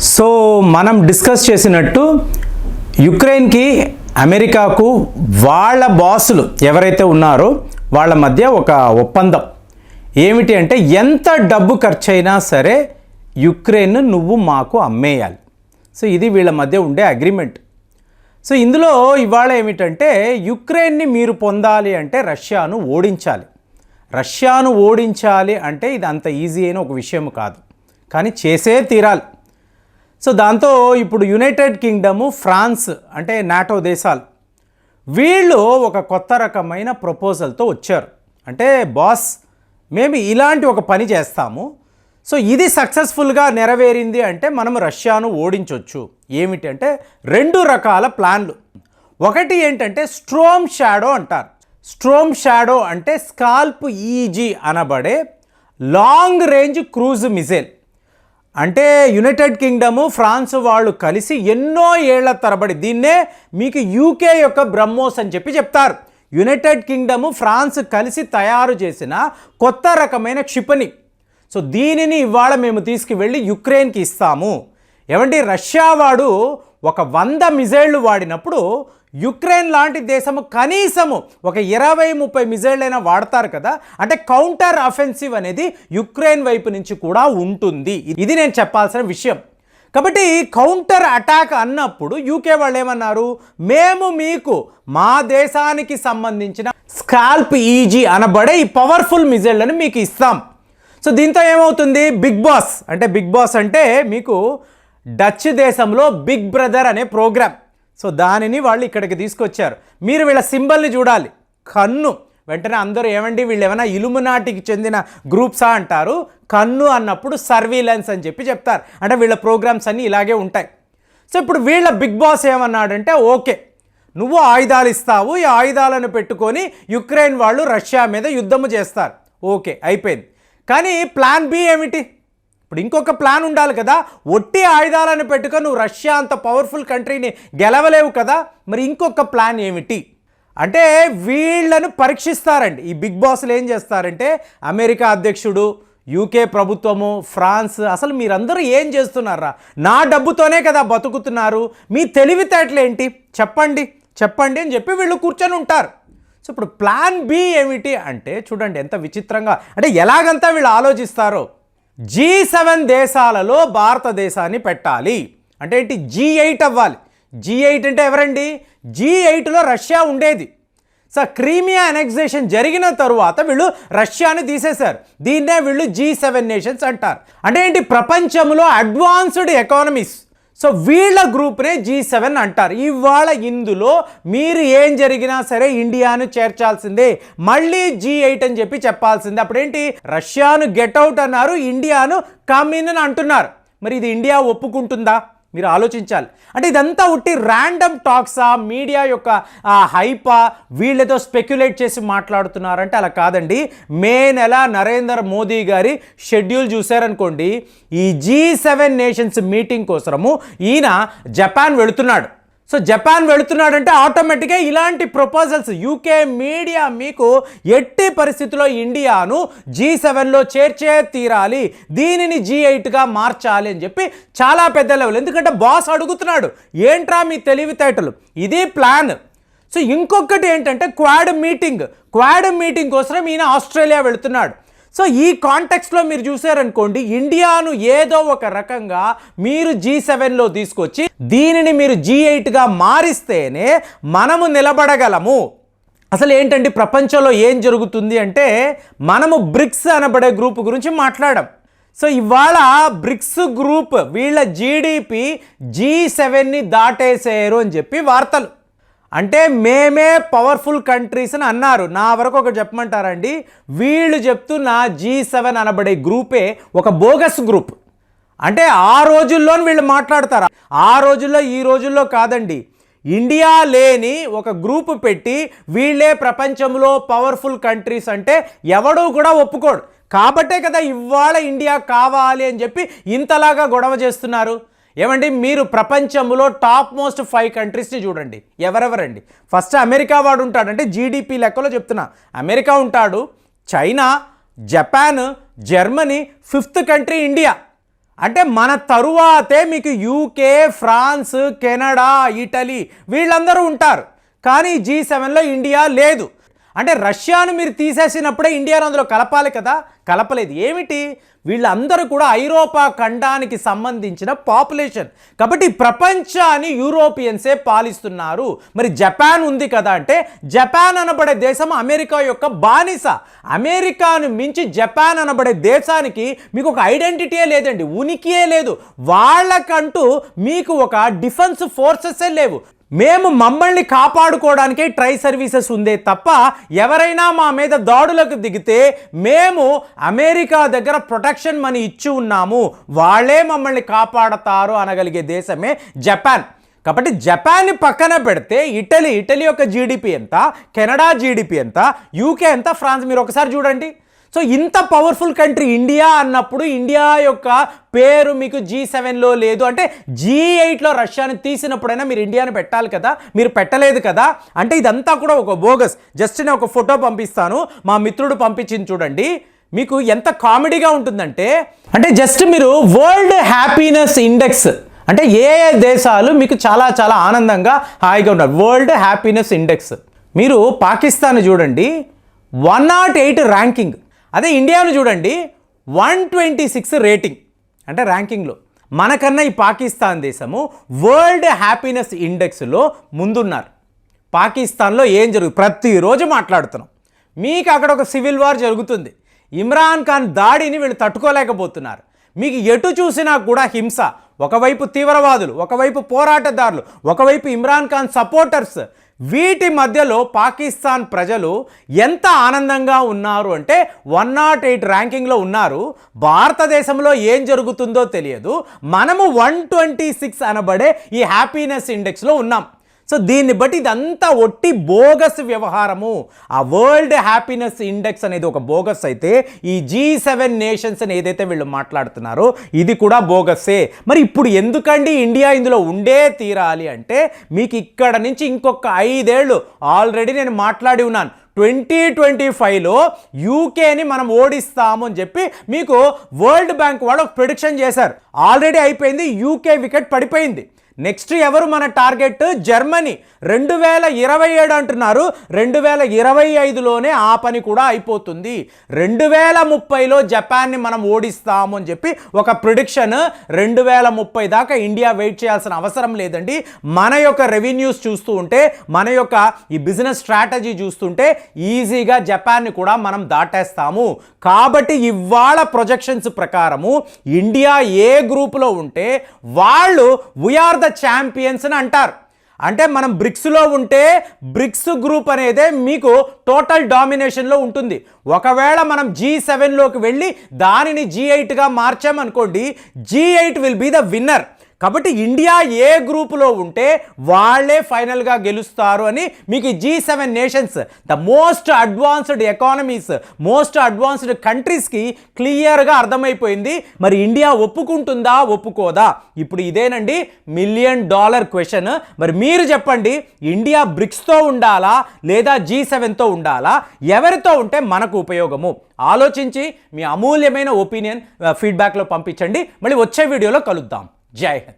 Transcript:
So మనం discuss చేసినట్టు యుక్రెయిన్కి అమెరికాకు వాళ్ళ బాసులు ఎవరైతే ఉన్నారో వాళ్ళ మధ్య ఒక ఒప్పందం ఏమిటి అంటే ఎంత డబ్బు ఖర్చైనా సరే యుక్రెయిన్ నువ్వు మాకు అమ్మేయాలి. సో ఇది వీళ్ళ మధ్య ఉండే అగ్రిమెంట్. సో ఇందులో ఇవాళ ఏమిటంటే యుక్రెయిన్ని మీరు పొందాలి అంటే రష్యాను ఓడించాలి. రష్యాను ఓడించాలి అంటే ఇది అంత ఈజీ అయిన ఒక విషయం కాదు, కానీ చేసే తీరాలి. సో దాంతో ఇప్పుడు యునైటెడ్ కింగ్డము, ఫ్రాన్స్ అంటే నాటో దేశాలు వీళ్ళు ఒక కొత్త రకమైన ప్రపోజల్తో వచ్చారు. అంటే బాస్ మేము ఇలాంటి ఒక పని చేస్తాము, సో ఇది సక్సెస్ఫుల్గా నెరవేరింది అంటే మనం రష్యాను ఓడించవచ్చు. ఏమిటి అంటే రెండు రకాల ప్లాన్లు. ఒకటి ఏంటంటే స్ట్రోమ్ షాడో అంటారు. స్ట్రోమ్ షాడో అంటే స్కాల్ప్ ఈజీ అనబడే లాంగ్ రేంజ్ క్రూజ్ మిసైల్. అంటే యునైటెడ్ కింగ్డము, ఫ్రాన్స్ వాళ్ళు కలిసి ఎన్నో ఏళ్ల తరబడి దీన్నే మీకు యూకే యొక్క బ్రహ్మోస్ అని చెప్పి చెప్తారు. యునైటెడ్ కింగ్డము, ఫ్రాన్స్ కలిసి తయారు చేసిన కొత్త రకమైన క్షిపణి. సో దీనిని ఇవాళ మేము తీసుకువెళ్ళి యుక్రెయిన్కి ఇస్తాము. ఏమంటే రష్యా వాడు ఒక 100 మిజైళ్ళు వాడినప్పుడు యుక్రెయిన్ లాంటి దేశము కనీసము ఒక 20-30 మిజైళ్ళైనా వాడతారు కదా. అంటే కౌంటర్ అఫెన్సివ్ అనేది యుక్రెయిన్ వైపు నుంచి కూడా ఉంటుంది. ఇది నేను చెప్పాల్సిన విషయం. కాబట్టి కౌంటర్ అటాక్ అన్నప్పుడు యూకే వాళ్ళు ఏమన్నారు, మేము మీకు మా దేశానికి సంబంధించిన స్కాల్ప్ ఈజీ అనబడే ఈ పవర్ఫుల్ మిజైళ్ళని మీకు ఇస్తాం. సో దీంతో ఏమవుతుంది, బిగ్ బాస్ అంటే మీకు డచ్ దేశంలో బిగ్ బ్రదర్ అనే ప్రోగ్రామ్. సో దానిని వాళ్ళు ఇక్కడికి తీసుకొచ్చారు. మీరు వీళ్ళ సింబల్ని చూడాలి, కన్ను. వెంటనే అందరూ ఏమండి వీళ్ళు ఏమైనా ఇలుమినాటికి చెందిన గ్రూప్సా అంటారు. కన్ను అన్నప్పుడు సర్వీలెన్స్ అని చెప్పి చెప్తారు. అంటే వీళ్ళ ప్రోగ్రామ్స్ అన్నీ ఇలాగే ఉంటాయి. సో ఇప్పుడు వీళ్ళ బిగ్ బాస్ ఏమన్నాడంటే, ఓకే నువ్వు ఆయుధాలు ఇస్తావు, ఈ ఆయుధాలను పెట్టుకొని యుక్రెయిన్ వాళ్ళు రష్యా మీద యుద్ధము చేస్తారు. ఓకే అయిపోయింది. కానీ ప్లాన్ బి ఏమిటి? ఇప్పుడు ఇంకొక ప్లాన్ ఉండాలి కదా. ఒట్టి ఆయుధాలను పెట్టుకొని నువ్వు రష్యా అంత పవర్ఫుల్ కంట్రీని గెలవలేవు కదా. మరి ఇంకొక ప్లాన్ ఏమిటి అంటే వీళ్ళను పరీక్షిస్తారండి. ఈ బిగ్ బాస్లు ఏం చేస్తారంటే అమెరికా అధ్యక్షుడు, యూకే ప్రభుత్వము, ఫ్రాన్స్, అసలు మీరందరూ ఏం చేస్తున్నారా, నా డబ్బుతోనే కదా బతుకుతున్నారు, మీ తెలివితేటలు ఏంటి చెప్పండి అని చెప్పి వీళ్ళు కూర్చొని ఉంటారు. సో ఇప్పుడు ప్లాన్ బి ఏమిటి అంటే చూడండి ఎంత విచిత్రంగా, అంటే ఎలాగంతా వీళ్ళు ఆలోచిస్తారో. G7 దేశాలలో భారతదేశాన్ని పెట్టాలి అంటే ఏంటి, G8 అవ్వాలి. G8 అంటే ఎవరండి, G8లో రష్యా ఉండేది. సో క్రీమియా అనెక్సేషన్ జరిగిన తరువాత వీళ్ళు రష్యాని తీసేశారు. దీన్నే వీళ్ళు G7 నేషన్స్ అంటారు. అంటే ఏంటి, ప్రపంచంలో అడ్వాన్స్డ్ ఎకానమీస్. సో వీళ్ళ గ్రూప్నే G7 అంటారు. ఇవాళ ఇందులో మీరు ఏం జరిగినా సరే ఇండియాను చేర్చాల్సిందే, మళ్ళీ G8 అని చెప్పి చెప్పాల్సిందే. అప్పుడేంటి, రష్యాను గెట్అవుట్ అన్నారు, ఇండియాను కమ్ ఇన్ అని అంటున్నారు. మరి ఇది ఇండియా ఒప్పుకుంటుందా? మీరు ఆలోచించాలి. అంటే ఇదంతా ఉట్టి ర్యాండమ్ టాక్సా, మీడియా యొక్క హైపా, వీళ్ళతో స్పెక్యులేట్ చేసి మాట్లాడుతున్నారంటే అలా కాదండి. మే నెల నరేంద్ర మోదీ గారి షెడ్యూల్ చూశారనుకోండి, ఈ G7 నేషన్స్ మీటింగ్ కోసము ఈయన జపాన్ వెళుతున్నాడు. సో జపాన్ వెళుతున్నాడంటే ఆటోమేటిక్గా ఇలాంటి ప్రపోజల్స్ యూకే మీడియా మీకు ఎట్టి పరిస్థితుల్లో ఇండియాను G7లో చేర్చే తీరాలి, దీనిని G8గా మార్చాలి అని చెప్పి చాలా పెద్ద లెవెల్. ఎందుకంటే బాస్ అడుగుతున్నాడు, ఏంట్రా మీ తెలివితేటలు, ఇది ప్లాన్. సో ఇంకొకటి ఏంటంటే క్వాడ్ మీటింగ్ కోసం ఈయన ఆస్ట్రేలియా వెళుతున్నాడు. సో ఈ కాంటెక్స్ట్లో మీరు చూసారనుకోండి, ఇండియాను ఏదో ఒక రకంగా మీరు G7లో తీసుకొచ్చి దీనిని మీరు G8గా మారిస్తేనే మనము నిలబడగలము. అసలు ఏంటంటే ప్రపంచంలో ఏం జరుగుతుంది అంటే మనము బ్రిక్స్ అనబడే గ్రూప్ గురించి మాట్లాడాం. సో ఇవాళ బ్రిక్స్ గ్రూప్ వీళ్ళ జీడిపి G7ని దాటేసేరు అని చెప్పి వార్తలు. అంటే మేమే పవర్ఫుల్ కంట్రీస్ అని అన్నారు. నా వరకు ఒకటి చెప్పమంటారండి, వీళ్ళు చెప్తున్న G7 అనబడే గ్రూపే ఒక బోగస్ గ్రూప్. అంటే ఆ రోజుల్లో వీళ్ళు మాట్లాడతారు, ఆ రోజుల్లో ఈ రోజుల్లో కాదండి. ఇండియా లేని ఒక గ్రూప్ పెట్టి వీళ్ళే ప్రపంచంలో పవర్ఫుల్ కంట్రీస్ అంటే ఎవడూ కూడా ఒప్పుకోడు. కాబట్టే కదా ఇవాళ ఇండియా కావాలి అని చెప్పి ఇంతలాగా గొడవ చేస్తున్నారు. ఏమండి, మీరు ప్రపంచంలో టాప్ మోస్ట్ 5 కంట్రీస్ని చూడండి. ఎవరెవరండి? ఫస్ట్ అమెరికా వాడు ఉంటాడు, అంటే జీడిపి లెక్కలో చెప్తున్నా. అమెరికా ఉంటాడు, China, Japan, Germany, 5th country India. అంటే మన తరువాతే మీకు యూకే, ఫ్రాన్స్, కెనడా, ఇటలీ వీళ్ళందరూ ఉంటారు. కానీ G7లో ఇండియా లేదు. అంటే రష్యాను మీరు తీసేసినప్పుడే ఇండియాను అందులో కలపాలి కదా, కలపలేదు. ఏమిటి, వీళ్ళందరూ కూడా ఐరోపా ఖండానికి సంబంధించిన పాపులేషన్. కాబట్టి ప్రపంచాన్ని యూరోపియన్సే పాలిస్తున్నారు. మరి జపాన్ ఉంది కదా, అంటే జపాన్ అనబడే దేశం అమెరికా యొక్క బానిస. అమెరికాను మించి జపాన్ అనబడే దేశానికి మీకు ఒక ఐడెంటిటీయే లేదండి, ఉనికియే లేదు. వాళ్ళకంటూ మీకు ఒక డిఫెన్స్ ఫోర్సెసే లేవు. మేము మమ్మల్ని కాపాడుకోవడానికే ట్రై సర్వీసెస్ ఉందే తప్ప ఎవరైనా మా మీద దాడులకు దిగితే మేము అమెరికా దగ్గర ప్రొటెక్షన్ మనీ ఇచ్చి ఉన్నాము, వాళ్ళే మమ్మల్ని కాపాడతారు అనగలిగే దేశమే జపాన్. కాబట్టి జపాన్ని పక్కన పెడితే ఇటలీ యొక్క జీడిపి ఎంత, కెనడా జీడిపి ఎంత, యూకే ఎంత, ఫ్రాన్స్ మీరు ఒకసారి చూడండి. సో ఇంత పవర్ఫుల్ కంట్రీ ఇండియా అన్నప్పుడు ఇండియా యొక్క పేరు మీకు G7లో లేదు. అంటే G8లో రష్యాని తీసినప్పుడైనా మీరు ఇండియాని పెట్టాలి కదా, మీరు పెట్టలేదు కదా. అంటే ఇదంతా కూడా ఒక బోగస్. జస్ట్ నేను ఒక ఫోటో పంపిస్తాను, మా మిత్రుడు పంపించింది చూడండి. మీకు ఎంత కామెడీగా ఉంటుందంటే, అంటే జస్ట్ మీరు వరల్డ్ హ్యాపీనెస్ ఇండెక్స్ అంటే ఏ దేశాలు మీకు చాలా చాలా ఆనందంగా హాయిగా ఉన్నారు, వరల్డ్ హ్యాపీనెస్ ఇండెక్స్. మీరు పాకిస్తాన్ చూడండి 108 ర్యాంకింగ్. అదే ఇండియాను చూడండి 126 రేటింగ్, అంటే ర్యాంకింగ్లో. మనకన్నా ఈ పాకిస్తాన్ దేశము వరల్డ్ హ్యాపీనెస్ ఇండెక్స్లో ముందున్నారు. పాకిస్తాన్లో ఏం జరుగుతుంది ప్రతిరోజు మాట్లాడుతున్నాం. మీకు అక్కడ ఒక సివిల్ వార్ జరుగుతుంది. ఇమ్రాన్ ఖాన్ దాడిని వీళ్ళు తట్టుకోలేకపోతున్నారు. మీకు ఎటు చూసినా కూడా హింస. ఒకవైపు తీవ్రవాదులు, ఒకవైపు పోరాటదారులు, ఒకవైపు ఇమ్రాన్ ఖాన్ సపోర్టర్స్. వీటి మధ్యలో పాకిస్తాన్ ప్రజలు ఎంత ఆనందంగా ఉన్నారు అంటే 108 ర్యాంకింగ్లో ఉన్నారు. భారతదేశంలో ఏం జరుగుతుందో తెలియదు, మనము 126 అనబడే ఈ హ్యాపీనెస్ ఇండెక్స్లో ఉన్నాం. సో దీన్ని బట్టి ఇదంతా ఒట్టి బోగస్ వ్యవహారము. ఆ వరల్డ్ హ్యాపీనెస్ ఇండెక్స్ అనేది ఒక బోగస్ అయితే, ఈ G7 నేషన్స్ అని ఏదైతే వీళ్ళు మాట్లాడుతున్నారో ఇది కూడా బోగస్సే. మరి ఇప్పుడు ఎందుకండి ఇండియా ఇందులో ఉండే తీరాలి అంటే, మీకు ఇక్కడ నుంచి ఇంకొక 5 ఏళ్ళు ఆల్రెడీ నేను మాట్లాడి ఉన్నాను. 2025లో యూకేని మనం ఓడిస్తాము అని చెప్పి మీకు వరల్డ్ బ్యాంక్ వాళ్ళు ఒక ప్రిడిక్షన్ చేశారు. ఆల్రెడీ అయిపోయింది, యూకే వికెట్ పడిపోయింది. నెక్స్ట్ ఎవరు మన టార్గెట్? జర్మనీ. 2027 అంటున్నారు, 2025లోనే ఆ పని కూడా అయిపోతుంది. 2030లో జపాన్ని మనం ఓడిస్తాము అని చెప్పి ఒక ప్రిడిక్షన్. 2030 దాకా ఇండియా వెయిట్ చేయాల్సిన అవసరం లేదండి. మన యొక్క రెవెన్యూస్ చూస్తూ ఉంటే, మన యొక్క ఈ బిజినెస్ స్ట్రాటజీ చూస్తుంటే ఈజీగా జపాన్ని కూడా మనం దాటేస్తాము. కాబట్టి ఇవాళ ప్రొజెక్షన్స్ ప్రకారము ఇండియా ఏ గ్రూప్లో ఉంటే వాళ్ళు వీఆర్ ద ఛాంపియన్స్ అని అంటారు. అంటే మనం బ్రిక్స్లో ఉంటే బ్రిక్స్ గ్రూప్ అనేదే మీకు టోటల్ డామినేషన్లో ఉంటుంది. ఒకవేళ మనం G7లోకి వెళ్ళి దానిని G8గా మార్చామనుకోండి, G8 will be the winner. కాబట్టి ఇండియా ఏ గ్రూపులో ఉంటే వాళ్ళే ఫైనల్గా గెలుస్తారు అని మీకు G7 nations, the most advanced economies, most advanced కంట్రీస్కి క్లియర్గా అర్థమైపోయింది. మరి ఇండియా ఒప్పుకుంటుందా, ఒప్పుకోదా? ఇప్పుడు ఇదేనండి $1 మిలియన్ క్వశ్చన్. మరి మీరు చెప్పండి, ఇండియా బ్రిక్స్తో ఉండాలా లేదా G7తో ఉండాలా? ఎవరితో ఉంటే మనకు ఉపయోగము? ఆలోచించి మీ అమూల్యమైన ఒపీనియన్ ఫీడ్బ్యాక్లో పంపించండి. మళ్ళీ వచ్చే వీడియోలో కలుద్దాం. జై హింద్.